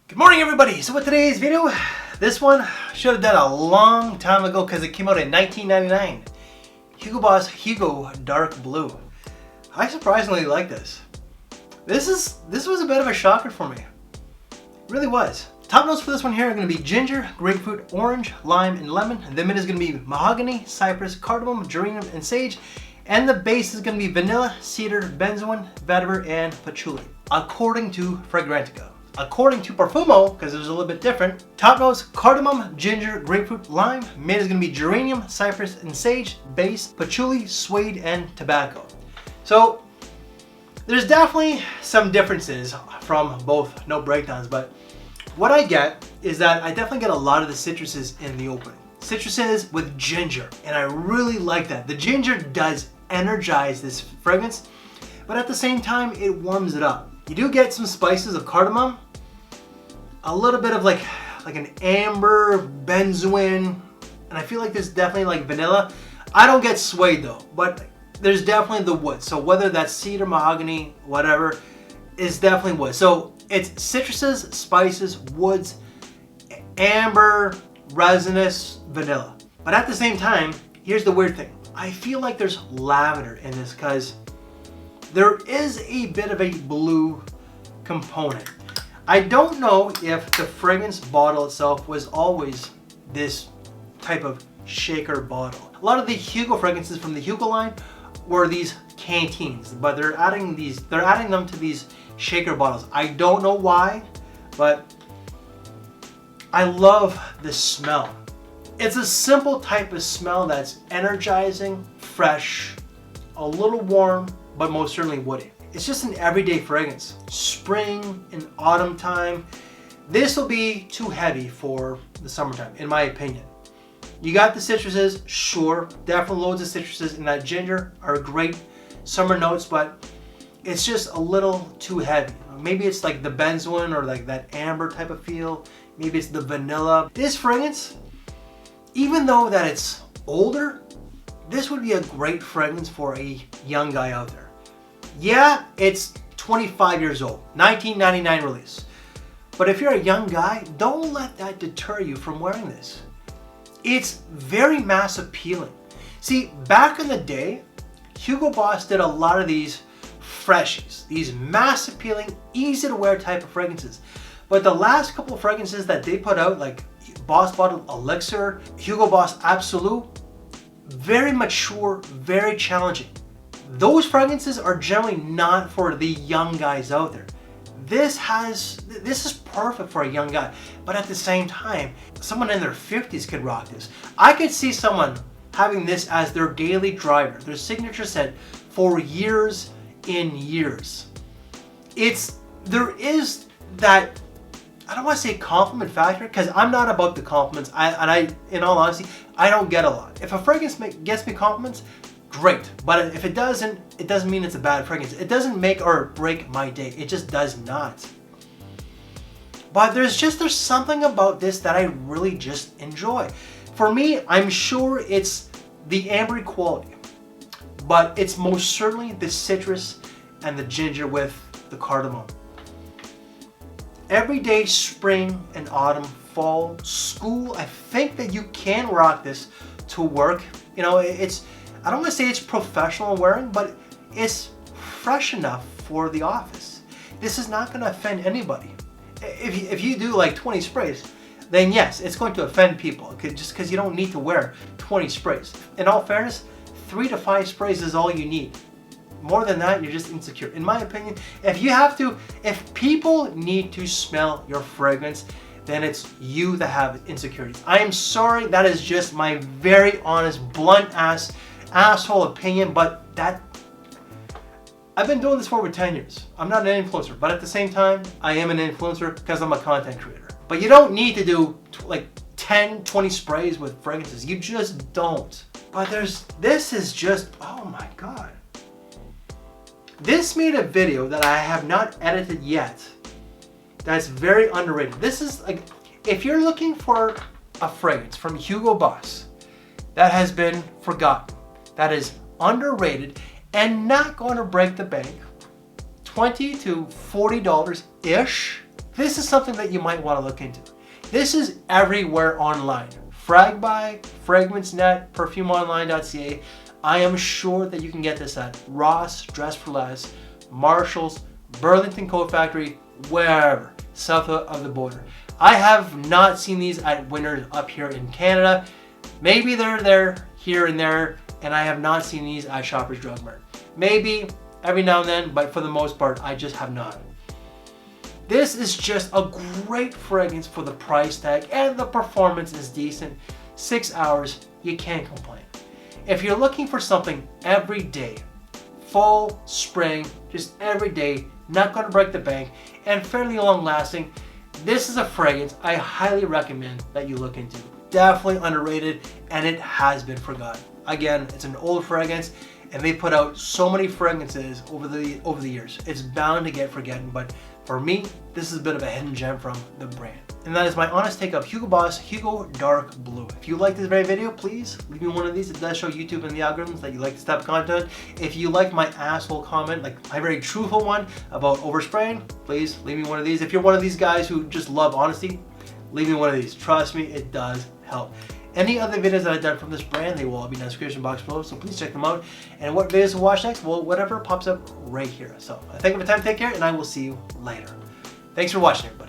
Good morning, everybody. So with today's video, this one should have done a long time ago because it came out in 1999. Hugo Boss Hugo Dark Blue. I surprisingly like this. This was a bit of a shocker for me. It really was. Top notes for this one here are going to be ginger, grapefruit, orange, lime, and lemon. And the mid is going to be mahogany, cypress, cardamom, geranium, and sage. And the base is going to be vanilla, cedar, benzoin, vetiver, and patchouli, according to Fragrantica. According to Parfumo, because it was a little bit different, top notes: cardamom, ginger, grapefruit, lime. Mid is going to be geranium, cypress, and sage. Base, patchouli, suede, and tobacco. So there's definitely some differences from both note breakdowns, but what I get is that I definitely get a lot of the citruses in the opening. Citruses with ginger, and I really like that. The ginger does energize this fragrance, but at the same time, it warms it up. You do get some spices of cardamom, a little bit of like an amber, benzoin, and I feel like there's definitely like vanilla. I don't get suede though, but there's definitely the wood. So whether that's cedar, mahogany, whatever, is definitely wood. So it's citruses, spices, woods, amber, resinous, vanilla. But at the same time, here's the weird thing. I feel like there's lavender in this because there is a bit of a blue component. I don't know if the fragrance bottle itself was always this type of shaker bottle. A lot of the Hugo fragrances from the Hugo line were these canteens, but they're adding them to these shaker bottles. I don't know why, but I love the smell. It's a simple type of smell that's energizing, fresh, a little warm, but most certainly woody. It's just an everyday fragrance. Spring and autumn time. This will be too heavy for the summertime, in my opinion. You got the citruses, sure, definitely loads of citruses, and that ginger are great summer notes, but it's just a little too heavy. Maybe it's like the benzoin or like that amber type of feel. Maybe it's the vanilla. This fragrance, even though that it's older, this would be a great fragrance for a young guy out there. Yeah, it's 25 years old, 1999 release. But if you're a young guy, don't let that deter you from wearing this. It's very mass appealing. See, back in the day, Hugo Boss did a lot of these freshies, these mass appealing, easy to wear type of fragrances. But the last couple of fragrances that they put out, like Boss Bottled Elixir, Hugo Boss Absolute, very mature, very challenging. Those fragrances are generally not for the young guys out there. This is perfect for a young guy, but at the same time, someone in their 50s could rock this. I could see someone having this as their daily driver, their signature scent for years in years. There is that, I don't want to say compliment factor, because I'm not about the compliments. In all honesty, I don't get a lot. If a fragrance gets me compliments, great. But if it doesn't mean it's a bad fragrance. It doesn't make or break my day. It just does not. But there's something about this that I really just enjoy. For me, I'm sure it's the ambery quality, but it's most certainly the citrus and the ginger with the cardamom. Every day, spring and autumn, fall, school, I think that you can rock this to work. You know, I don't want to say it's professional wearing, but it's fresh enough for the office. This is not going to offend anybody. If you do like 20 sprays, then yes, it's going to offend people, just because you don't need to wear 20 sprays. In all fairness, 3 to 5 sprays is all you need. More than that, you're just insecure. In my opinion, if people need to smell your fragrance, then it's you that have insecurities. I am sorry, that is just my very honest, blunt asshole opinion, but I've been doing this for over 10 years. I'm not an influencer, but at the same time, I am an influencer because I'm a content creator. But you don't need to do like 10, 20 sprays with fragrances. You just don't. But this is just, oh my God. This made a video that I have not edited yet that's very underrated. This is like, if you're looking for a fragrance from Hugo Boss that has been forgotten, that is underrated and not going to break the bank, $20 to $40-ish, This is something that you might want to look into. This is everywhere online. Fragbuy, FragranceNet, PerfumeOnline.ca. I am sure that you can get this at Ross, Dress for Less, Marshalls, Burlington Coat Factory, wherever, south of the border. I have not seen these at Winners up here in Canada. Maybe they're there, here and there, and I have not seen these at Shoppers Drug Mart. Maybe every now and then, but for the most part, I just have not. This is just a great fragrance for the price tag, and the performance is decent. 6 hours, you can't complain. If you're looking for something every day, fall, spring, just every day, not going to break the bank, and fairly long lasting, this is a fragrance I highly recommend that you look into. Definitely underrated, and it has been forgotten. Again, it's an old fragrance, and they put out so many fragrances over the years. It's bound to get forgotten, but for me, this is a bit of a hidden gem from the brand. And that is my honest take of Hugo Boss Hugo Dark Blue. If you like this very video, please leave me one of these. It does show YouTube and the algorithms that you like this type of content. If you like my asshole comment, like my very truthful one about overspraying, please leave me one of these. If you're one of these guys who just love honesty, leave me one of these. Trust me, it does help. Any other videos that I've done from this brand, they will all be in the description box below, so please check them out. And what videos to watch next? Well, whatever pops up right here. So thank you for the time, take care, and I will see you later. Thanks for watching, everybody.